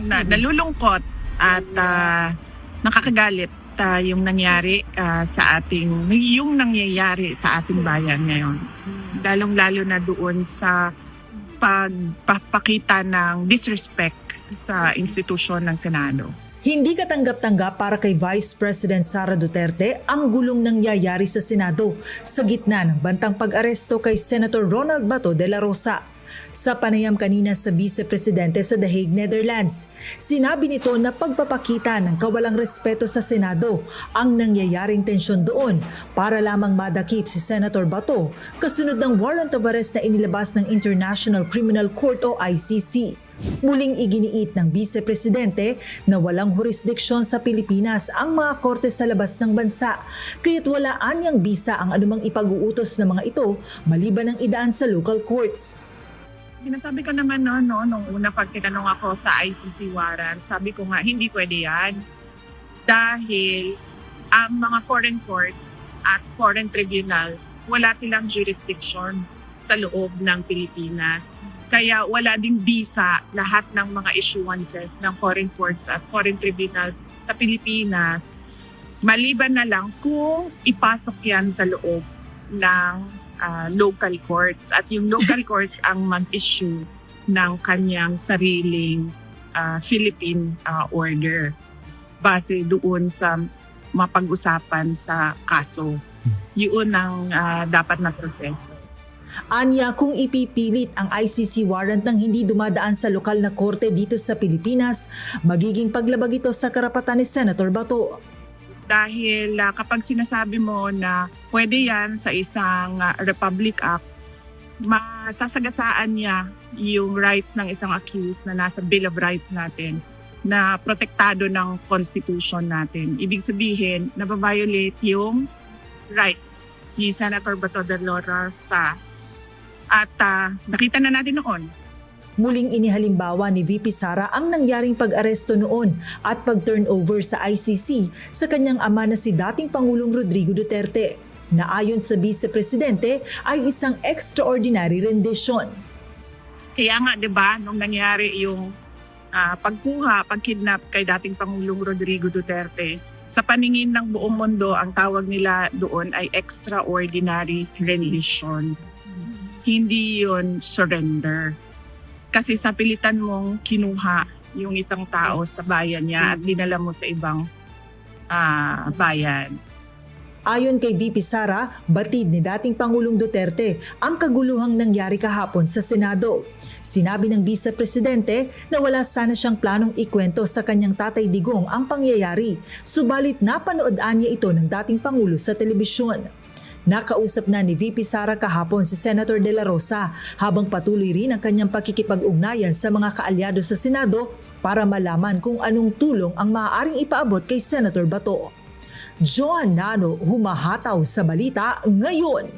nalulungkot at nakakagalit yung nangyari yung nangyayari sa ating bayan ngayon. Lalong-lalo na doon sa pagpapakita ng disrespect sa institusyon ng Senado. Hindi katanggap-tanggap para kay Vice President Sara Duterte ang gulong nangyayari sa Senado sa gitna ng bantang pag-aresto kay Senator Ronald Bato de la Rosa. Sa panayam kanina sa Vice Presidente sa The Hague, Netherlands, sinabi nito na pagpapakita ng kawalang respeto sa Senado ang nangyayaring tensyon doon para lamang madakip si Senator Bato kasunod ng warrant of arrest na inilabas ng International Criminal Court o ICC. Muling iginiit ng Vice Presidente na walang jurisdiksyon sa Pilipinas ang mga korte sa labas ng bansa, kaya't wala anyang bisa ang anumang ipag-uutos ng mga ito maliban ng idaan sa local courts. Sinasabi ko naman nung una pag tinanong ako sa ICC warrant, sabi ko nga hindi pwede yan. Dahil ang mga foreign courts at foreign tribunals, wala silang jurisdiction sa loob ng Pilipinas. Kaya wala ding bisa lahat ng mga issuances ng foreign courts at foreign tribunals sa Pilipinas. Maliban na lang kung ipasok yan sa loob ng local courts at yung local courts ang mag-issue ng kanyang sariling Philippine order base doon sa mapag-usapan sa kaso. Yun ang dapat na proseso. Anya, kung ipipilit ang ICC warrant ng hindi dumadaan sa lokal na korte dito sa Pilipinas, magiging paglabag ito sa karapatan ni Senator Bato. Dahil kapag sinasabi mo na pwede yan sa isang Republic Act, masasagasaan niya yung rights ng isang accused na nasa Bill of Rights natin na protektado ng Constitution natin. Ibig sabihin, nababiolate yung rights ni Senator Bato de la Rosa. At nakita na natin noon. Muling inihalimbawa ni VP Sara ang nangyaring pag-aresto noon at pag-turnover sa ICC sa kanyang ama na si dating Pangulong Rodrigo Duterte, na ayon sa Vice Presidente ay isang extraordinary rendition. Kaya nga 'di ba nung nangyari yung pagkidnap kay dating Pangulong Rodrigo Duterte, sa paningin ng buong mundo ang tawag nila doon ay extraordinary rendition. Hindi yon surrender. Kasi sa pilitan mong kinuha yung isang tao sa bayan niya at dinala mo sa ibang bayan. Ayon kay VP Sara, batid ni dating Pangulong Duterte ang kaguluhang nangyari kahapon sa Senado. Sinabi ng Vice Presidente na wala sana siyang planong ikwento sa kanyang tatay Digong ang pangyayari, subalit napanood niya ito ng dating Pangulo sa telebisyon. Nakausap na ni VP Sara kahapon si Senator De La Rosa habang patuloy rin ang kanyang pakikipag-ugnayan sa mga kaalyado sa Senado para malaman kung anong tulong ang maaaring ipaabot kay Senator Bato. Joan Nano, humahataw sa balita ngayon.